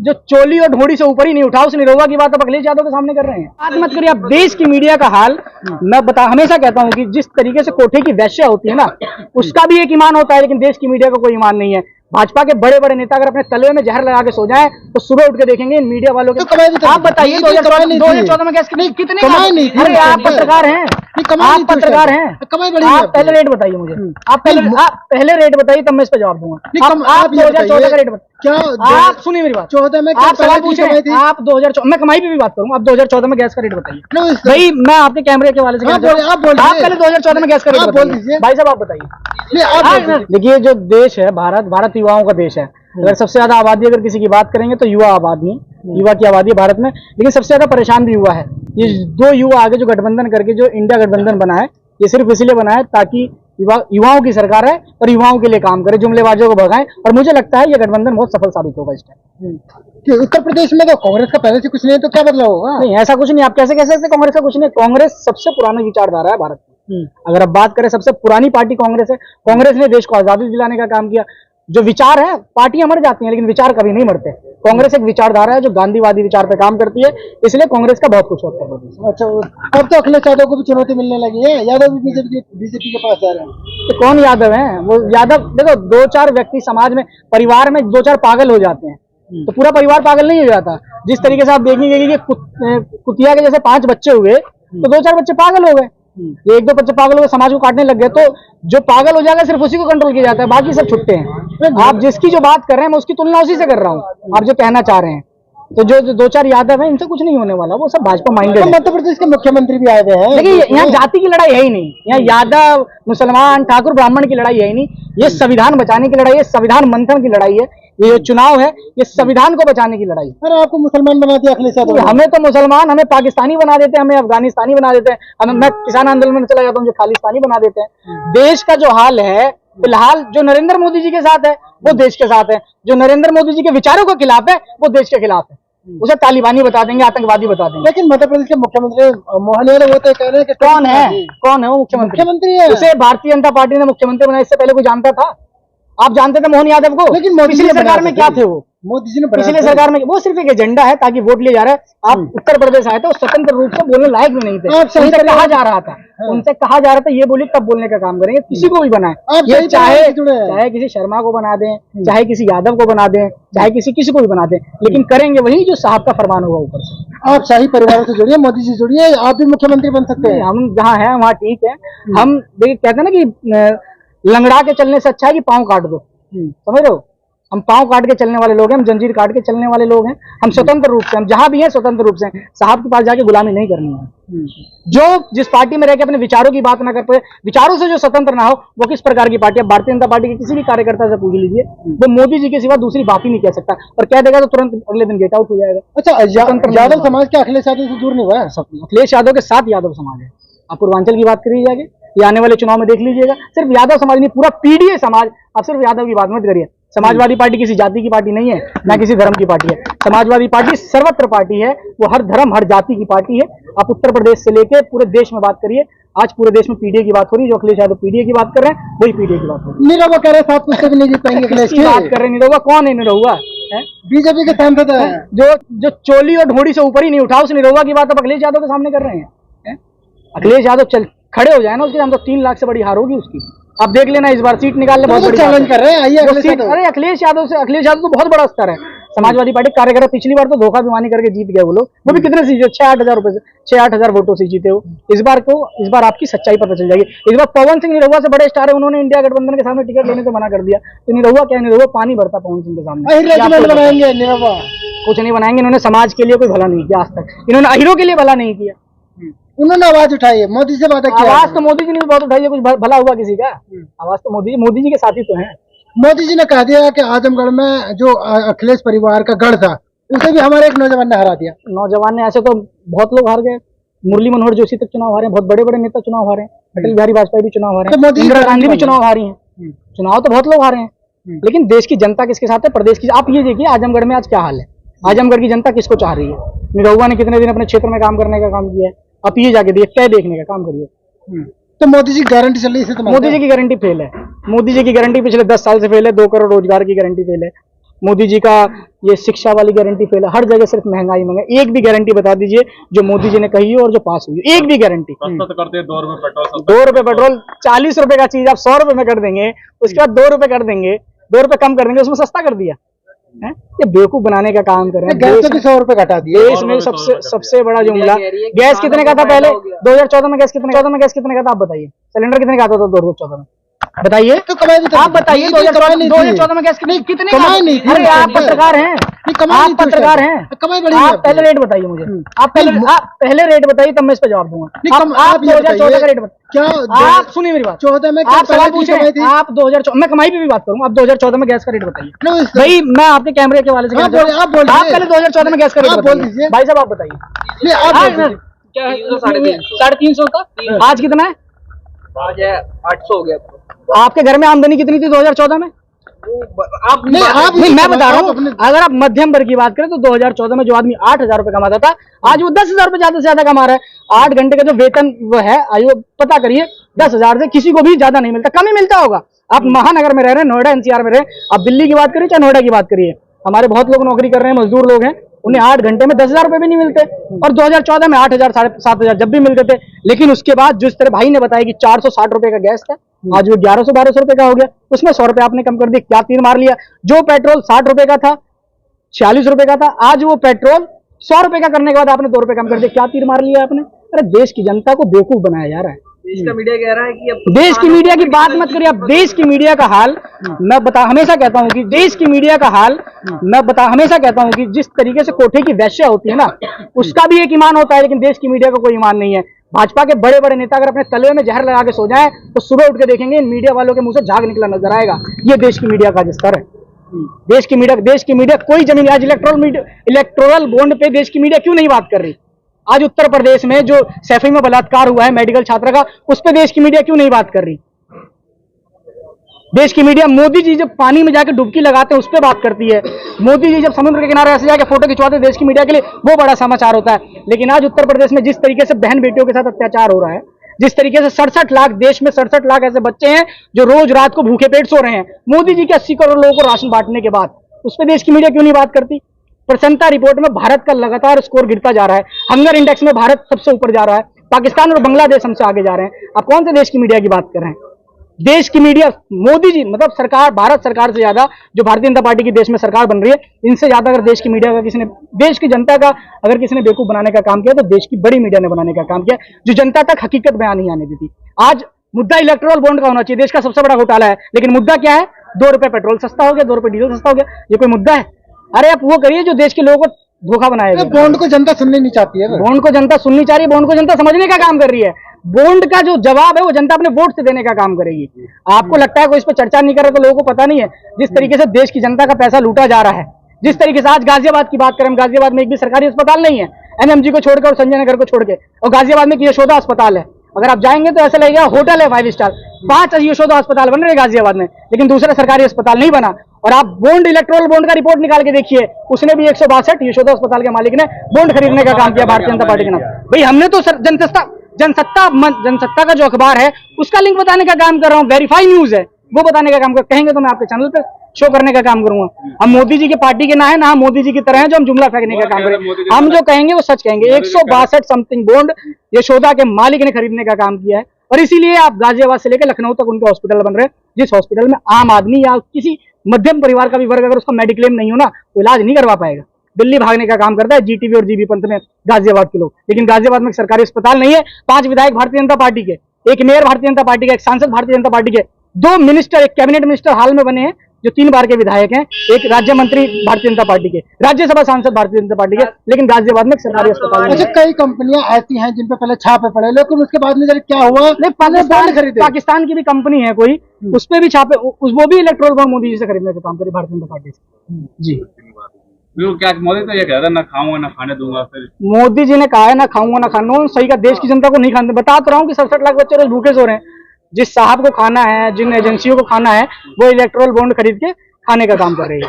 जो चोली और ढोड़ी से ऊपर ही नहीं उठा, उस निरहुआ की बात अब अखिलेश यादव के सामने कर रहे हैं। बात मत करिए आप देश की मीडिया का हाल। मैं हमेशा कहता हूं कि जिस तरीके से कोठे की वैश्या होती है ना, उसका भी एक ईमान होता है, लेकिन देश की मीडिया का कोई ईमान नहीं है। भाजपा के बड़े बड़े नेता अगर अपने तलवे में जहर लगा के सो जाएं तो सुबह उठ के देखेंगे इन मीडिया वालों के। आप बताइए 2014 में कैसे कितने, अरे आप पत्रकार हैं, आप पत्रकार हैं, आप पहले रेट बताइए मुझे, आप पहले रेट बताइए तब मैं इस पर जवाब दूंगा। आप 2014 का रेट बताइए। आप सुनिए मेरी बात, 14 में आप सवाल पूछ रहे हैं, आप 2014 मैं कमाई पे भी बात करूंगा। आप 2014 में गैस का रेट बताइए भाई, मैं आपके कैमरे के वाले से आप पहले 2014 में गैस का रेट बताइए भाई साहब, आप बताइए। देखिए जो देश है भारत युवाओं का देश है। अगर सबसे ज्यादा आबादी अगर किसी की बात करेंगे तो युवा आबादी, युवा की आबादी है भारत में, लेकिन सबसे ज्यादा परेशान भी युवा है। ये दो युवा आगे जो गठबंधन करके जो इंडिया गठबंधन बना है, ये सिर्फ इसलिए बना है ताकि युवाओं की सरकार है और युवाओं के लिए काम करे, जुमलेबाजों को भगाएं, और मुझे लगता है ये गठबंधन बहुत सफल साबित होगा इस टाइम। उत्तर प्रदेश में तो कांग्रेस का पहले से कुछ नहीं है, तो क्या बदलाव होगा? नहीं, ऐसा कुछ नहीं। आप कैसे कह सकते कांग्रेस का कुछ नहीं? कांग्रेस सबसे पुरानी विचारधारा है भारत में। अगर आप बात करें सबसे पुरानी पार्टी कांग्रेस है। कांग्रेस ने देश को आजादी दिलाने का काम किया। जो विचार है, पार्टियां मर जाती हैं लेकिन विचार कभी नहीं मरते। कांग्रेस एक विचारधारा है जो गांधीवादी विचार पे काम करती है, इसलिए कांग्रेस का बहुत कुछ होता है। अच्छा, अब तो अखिलेश यादव को भी चुनौती मिलने लगी है। यादव भी बीजेपी के पास जा रहे हैं। तो कौन यादव है? वो यादव देखो, 2-4 व्यक्ति समाज में, परिवार में 2-4 पागल हो जाते हैं तो पूरा परिवार पागल नहीं हो जाता। जिस तरीके से आप देखेंगे कि कुतिया के जैसे 5 बच्चे हुए तो 2-4 बच्चे पागल हो गए, ये 1-2 बच्चे पागल हो गए, समाज को काटने लग गए। तो जो पागल हो जाएगा सिर्फ उसी को कंट्रोल किया जाता है, बाकी सब छुट्टे हैं। आप जिसकी जो बात कर रहे हैं मैं उसकी तुलना उसी से कर रहा हूँ। आप जो कहना चाह रहे हैं, तो जो 2-4 यादव हैं इनसे कुछ नहीं होने वाला, वो सब भाजपा माइंडेड है। मध्य प्रदेश के मुख्यमंत्री भी आए हुए हैं। देखिए यहाँ जाति की लड़ाई है ही नहीं, यहाँ यादव मुसलमान ठाकुर ब्राह्मण की लड़ाई है ही नहीं। ये संविधान बचाने की लड़ाई है, संविधान मंथन की लड़ाई है। ये जो चुनाव है ये संविधान को बचाने की लड़ाई। अरे आपको मुसलमान बना दिया अखिलेश यादव। हमें तो मुसलमान, हमें पाकिस्तानी बना देते हैं, हमें अफगानिस्तानी बना देते हैं, हमें, मैं किसान आंदोलन में चला जाता हूँ, जो खालिस्तानी बना देते हैं। देश का जो हाल है फिलहाल, जो नरेंद्र मोदी जी के साथ है वो देश के साथ है, जो नरेंद्र मोदी जी के विचारों के खिलाफ है वो देश के खिलाफ है। उसे तालिबानी बता देंगे, आतंकवादी बता देंगे। लेकिन मध्य प्रदेश के मुख्यमंत्री मोहन यादव वो तो कह रहे हैं कि कौन है वो मुख्यमंत्री है? उसे भारतीय जनता पार्टी ने मुख्यमंत्री बनाया, इससे पहले कोई जानता था? आप जानते थे मोहन यादव को? लेकिन पिछली सरकार में क्या थे वो? मोदी जी ने पिछले सरकार में वो सिर्फ एक एजेंडा है ताकि वोट लिया जा रहा है। आप उत्तर प्रदेश आए थे, स्वतंत्र रूप से बोलने लायक भी नहीं थे, उनसे कहा जा रहा था, उनसे कहा जा रहा था ये बोलिए तब बोलने का काम करेंगे। किसी को भी बनाए, ये चाहे किसी शर्मा को बना दें, चाहे किसी यादव को बना दें, चाहे किसी को भी बना दें, लेकिन करेंगे वही जो साहब का फरमान होगा ऊपर से। आप शाही परिवारों से जुड़िए, मोदी जी जुड़िए, आप भी मुख्यमंत्री बन सकते हैं। हम जहाँ है वहाँ ठीक है। हम देखिए कहते हैं ना कि लंगड़ा के चलने से अच्छा है कि पाँव काट दो, समझ रहे हो? हम पाँव काट के चलने वाले लोग हैं, हम जंजीर काट के चलने वाले लोग हैं। हम स्वतंत्र रूप से, हम जहां भी हैं स्वतंत्र रूप से, साहब के पास जाके गुलामी नहीं करनी है। जो जिस पार्टी में रह के अपने विचारों की बात ना कर पाए, विचारों से जो स्वतंत्र ना हो, वो किस प्रकार की पार्टी है? भारतीय जनता पार्टी के किसी भी कार्यकर्ता से पूछ लीजिए, वो मोदी जी के सिवा दूसरी बात ही नहीं कह सकता, और कह देगा तो तुरंत अगले दिन गेट आउट हो जाएगा। अच्छा, यादव समाज क्या अखिलेश यादव से दूर नहीं हुआ है? अखिलेश यादव के साथ यादव समाज है। आप पूर्वांचल की बात करिए जाके, ये आने वाले चुनाव में देख लीजिएगा, सिर्फ यादव समाज नहीं, पूरा पीडीए समाज। आप सिर्फ यादव की बात मत करिए। समाजवादी पार्टी किसी जाति की पार्टी नहीं है, ना किसी धर्म की पार्टी है। समाजवादी पार्टी सर्वत्र पार्टी है, वो हर धर्म हर जाति की पार्टी है। आप उत्तर प्रदेश से लेके पूरे देश में बात करिए, आज पूरे देश में पीडीए की बात हो रही है। जो अखिलेश यादव पीडीए की बात कर रहे हैं वही पीडीए की बात हो रही है। निरहुआ कह रहे हैं 7 पुस्तक नहीं जीत पाएंगे अखिलेश की बात कर रहे हैं। निरहुआ कौन है? निरहुआ बीजेपी के सांसद है, जो चोली और ढोड़ी से ऊपर ही नहीं उठा, उस निरहुआ की बात अब अखिलेश यादव के सामने कर रहे हैं। अखिलेश यादव चल खड़े हो जाए ना, उसके सामने तो 3 लाख से बड़ी हार होगी उसकी। आप देख लेना, इस बार सीट निकालने बहुत बड़ी चैलेंज कर रहे हैं। अरे अखिलेश यादव तो बहुत बड़ा स्तर है। समाजवादी पार्टी कार्यकर्ता पिछली बार तो धोखा बिमानी करके जीत गए वो लोग, वो भी कितने से जीते? 6-8 रुपए से, 6-8 वोटों से जीते हो। इस बार आपकी सच्चाई पता चल जाएगी। इस बार पवन सिंह निरहुआ से बड़े स्टार है, उन्होंने इंडिया गठबंधन के सामने टिकट लेने से मना कर दिया। तो निरहुआ क्या है? निरहुआ पानी भरता पवन सिंह के सामने। बनाएंगे निरहुआ? कुछ नहीं बनाएंगे। इन्होंने समाज के लिए कोई भला नहीं किया आज तक, इन्होंने अहीरों के लिए भला नहीं किया। उन्होंने आवाज उठाई है, मोदी से बात किया। आवाज तो मोदी जी ने बहुत उठाई है, कुछ भला हुआ किसी का? आवाज तो मोदी जी के साथी तो हैं। मोदी जी ने कह दिया कि आजमगढ़ में जो अखिलेश परिवार का गढ़ था उसे भी हमारे एक नौजवान ने हरा दिया। नौजवान ने, ऐसे तो बहुत लोग हार गए। मुरली मनोहर जोशी तक चुनाव हारे, बहुत बड़े बड़े नेता चुनाव हारे, अटल बिहारी वाजपेयी भी चुनाव हारे, इंदिरा गांधी भी चुनाव हारी है। चुनाव तो बहुत लोग हारे हैं, लेकिन देश की जनता किसके साथ है? प्रदेश की। आप ये देखिए आजमगढ़ में आज क्या हाल है, आजमगढ़ की जनता किसको चाह रही है? निरहुआ ने कितने दिन अपने क्षेत्र में काम करने का काम किया है, आप ये जाके क्या देखने का काम करिए। तो मोदी जी गारंटी चल रही है? मोदी जी की गारंटी फेल है। मोदी जी की गारंटी पिछले 10 साल से फेल है। 2 करोड़ रोजगार की गारंटी फेल है। मोदी जी का ये शिक्षा वाली गारंटी फेल है, हर जगह सिर्फ महंगाई। एक भी गारंटी बता दीजिए जो मोदी जी ने कही है और जो पास हुई है, एक भी गारंटी। सस्ता तो करते हैं 2 रुपए पेट्रोल, 2 रुपए पेट्रोल, 40 रुपए का चीज आप 100 रुपए में कर देंगे, उसके बाद 2 रुपए कर देंगे, 2 रुपए कम कर देंगे, उसमें सस्ता कर दिया है। ये बेवकूफ बनाने का काम कर रहे हैं। गैस के 100 रुपए घटा दिए। देश में सबसे बड़ा जुमला, गैस कितने का था पहले 2014 में, गैस कितने का था आप बताइए, सिलेंडर कितने का आता था 2014 में बताइए, तो कमाई भी तो आप बताइए। 2014 में गैस कितने कमाई नहीं थी। अरे आप पत्रकार हैं, आप पत्रकार हैं, कमाई बड़ी आप पहले रेट बताइए मुझे, आप पहले रेट बताइए तब मैं इस पर जवाब दूंगा। आप 2014 का रेट बताइए। क्या आप सुनिए मेरी बात, 14 में आप सवाल पूछ रहे हैं, आप 2014 मैं कमाई पे भी बात करूंगा, आप 2014 में गैस का रेट बताइए भाई। मैं आपके कैमरे के वाले से आप पहले 2014 में गैस का रेट आप बोल बताइए दीजिए भाई साहब, आप बताइए। क्या है 350 का आज कितना है? आज है 800 हो गया। आपके घर में आमदनी कितनी थी 2014 में? आप नहीं, मैं बता रहा हूँ, अगर आप मध्यम वर्ग की बात करें तो 2014 में जो आदमी 8,000 रुपए कमाता था, आज वो 10,000 रुपए ज्यादा से ज्यादा कमा रहा है। 8 घंटे का जो वेतन वो है, आइए पता करिए, 10,000 से किसी को भी ज्यादा नहीं मिलता, कम ही मिलता होगा। आप महानगर में रह रहे हैं, नोएडा NCR में रहे, आप दिल्ली की बात करिए चाहे नोएडा की बात करिए, हमारे बहुत लोग नौकरी कर रहे हैं, मजदूर लोग हैं, उन्हें 8 घंटे में 10,000 रुपए भी नहीं मिलते, और 2014 में 8,000 7,500 जब भी मिलते थे। लेकिन उसके बाद जिस तरह भाई ने बताया कि 460 रुपए का गैस था, आज वो 1100-1200 रुपए का हो गया, उसमें 100 रुपए आपने कम कर दिया, क्या तीर मार लिया। जो पेट्रोल 60 रुपए का था, 46 रुपए का था, आज वो पेट्रोल 100 रुपए का करने के बाद आपने 2 रुपए कम कर दिया, क्या तीर मार लिया आपने। अरे देश की जनता को बेवकूफ बनाया जा रहा है। देश का मीडिया कह रहा है कि अब देश की मीडिया की बात मत करिए, अब देश की मीडिया का हाल मैं हमेशा कहता हूं कि देश की मीडिया का हाल मैं हमेशा कहता हूं कि जिस तरीके से कोठे की वैश्या होती है ना, उसका भी एक ईमान होता है, लेकिन देश की मीडिया का कोई ईमान नहीं है। भाजपा के बड़े बड़े नेता अगर अपने तलवे में जहर लगा के सो जाए तो सुबह उठ के देखेंगे इन मीडिया वालों के मुंह से झाग निकला नजर आएगा। ये देश की मीडिया का स्तर है। देश की मीडिया कोई जमीन, आज इलेक्टोरल बॉन्ड पे देश की मीडिया क्यों नहीं बात कर रही? आज उत्तर प्रदेश में जो सैफई में बलात्कार हुआ है मेडिकल छात्रा का, उस पर देश की मीडिया क्यों नहीं बात कर रही? देश की मीडिया मोदी जी जब पानी में जाकर डुबकी लगाते हैं उस पर बात करती है, मोदी जी जब समुद्र के किनारे ऐसे जाकर फोटो खिंचवाते हैं, देश की मीडिया के लिए वो बड़ा समाचार होता है। लेकिन आज उत्तर प्रदेश में जिस तरीके से बहन बेटियों के साथ अत्याचार हो रहा है, जिस तरीके से 67 लाख, देश में 67 लाख ऐसे बच्चे हैं जो रोज रात को भूखे पेट सो रहे हैं, मोदी जी के 80 करोड़ लोगों को राशन बांटने के बाद, उस पर देश की मीडिया क्यों नहीं बात करती? प्रसन्नता रिपोर्ट में भारत का लगातार स्कोर गिरता जा रहा है, हंगर इंडेक्स में भारत सबसे ऊपर जा रहा है, पाकिस्तान और बांग्लादेश हमसे आगे जा रहे हैं। आप कौन से देश की मीडिया की बात कर रहे हैं? देश की मीडिया, मोदी जी मतलब सरकार, भारत सरकार से ज्यादा जो भारतीय जनता पार्टी की देश में सरकार बन रही है, इनसे ज्यादा अगर देश की मीडिया का किसी ने, देश की जनता का अगर किसी ने बेवकूफ बनाने का काम किया तो देश की बड़ी मीडिया ने बनाने का काम किया, जो जनता तक हकीकत बयान नहीं आने देती। आज मुद्दा इलेक्टोरल बॉन्ड का होना चाहिए, देश का सबसे बड़ा घोटाला है, लेकिन मुद्दा क्या है? 2 रुपए पेट्रोल सस्ता हो गया, 2 रुपए डीजल सस्ता हो गया, ये कोई मुद्दा है? अरे आप वो करिए जो देश के लोगों को धोखा बनाएगा। बॉन्ड को जनता सुननी नहीं चाहती है, बॉन्ड को जनता सुननी चाह रही है, बॉन्ड को जनता समझने का काम कर रही है। बॉन्ड का जो जवाब है वो जनता अपने वोट से देने का काम करेगी। आपको लगता है कोई इस पर चर्चा नहीं कर रहा तो लोगों को पता नहीं है जिस तरीके से देश की जनता का पैसा लूटा जा रहा है, जिस तरीके से आज गाजियाबाद की बात करें, गाजियाबाद में एक भी सरकारी अस्पताल नहीं है, NMG को छोड़कर और संजय नगर को छोड़ के, और गाजियाबाद में यशोदा अस्पताल है। अगर आप जाएंगे तो ऐसा लगेगा होटल है 5 स्टार। 5 यशोदा अस्पताल बन रहे गाजियाबाद में, लेकिन दूसरा सरकारी अस्पताल नहीं बना। और आप बॉन्ड, इलेक्टोरल बॉन्ड का रिपोर्ट निकाल के देखिए, उसने भी 162 यशोदा अस्पताल के मालिक ने बॉन्ड खरीदने का काम किया भारतीय जनता पार्टी के नाम। भाई हमने तो जनसत्ता का जो अखबार है उसका लिंक बताने का काम कर रहा हूँ, वेरीफाई न्यूज है वो बताने का काम कर, कहेंगे तो मैं आपके चैनल पे शो करने का काम करूंगा। हम मोदी जी की पार्टी के ना है, ना हम मोदी जी की तरह है जो हम जुमला फेंकने का काम करें। हम जो कहेंगे वो सच कहेंगे। 162 समथिंग बॉन्ड यशोदा के मालिक ने खरीदने का काम किया है, और इसीलिए आप गाजियाबाद से लेकर लखनऊ तक उनके हॉस्पिटल बन रहे हैं, जिस हॉस्पिटल में आम आदमी या किसी मध्यम परिवार का भी वर्ग अगर उसका मेडिक्लेम नहीं हो ना तो इलाज नहीं करवा पाएगा। दिल्ली भागने का काम करता है GTV और GB पंथ में गाजियाबाद के लोग, लेकिन गाजियाबाद में सरकारी अस्पताल नहीं है। 5 विधायक भारतीय जनता पार्टी के, एक मेयर भारतीय जनता पार्टी का, एक सांसद भारतीय जनता पार्टी के, 2 मिनिस्टर, एक कैबिनेट मिनिस्टर हाल में बने हैं जो 3 बार के विधायक हैं, एक राज्य मंत्री भारतीय जनता पार्टी के, राज्यसभा सांसद भारतीय जनता पार्टी के, लेकिन गाजियाबाद में सरकारी अस्पताल नहीं अच्छा, है। कई कंपनियां ऐसी हैं जिन पे पहले छापे पड़े, लेकिन उसके बाद में क्या हुआ, पाकिस्तान की भी कंपनी है कोई, उस पर भी छापे, वो भी इलेक्ट्रोल बॉन्ड मोदी जी से खरीदने का काम करे भारतीय जनता पार्टी से। जी क्या मोदी तो ये कह रहा है ना खाऊंगा ना खाने दूंगा, फिर मोदी जी ने कहा है ना खाऊंगा ना खाना, सही का देश की जनता को नहीं खाने। बता तो रहा हूँ कि 67 लाख बच्चे रोज भूखे सो रहे हैं। जिस साहब को खाना है, जिन एजेंसियों को खाना है, वो इलेक्ट्रोल बॉन्ड खरीद के खाने का काम कर रही है।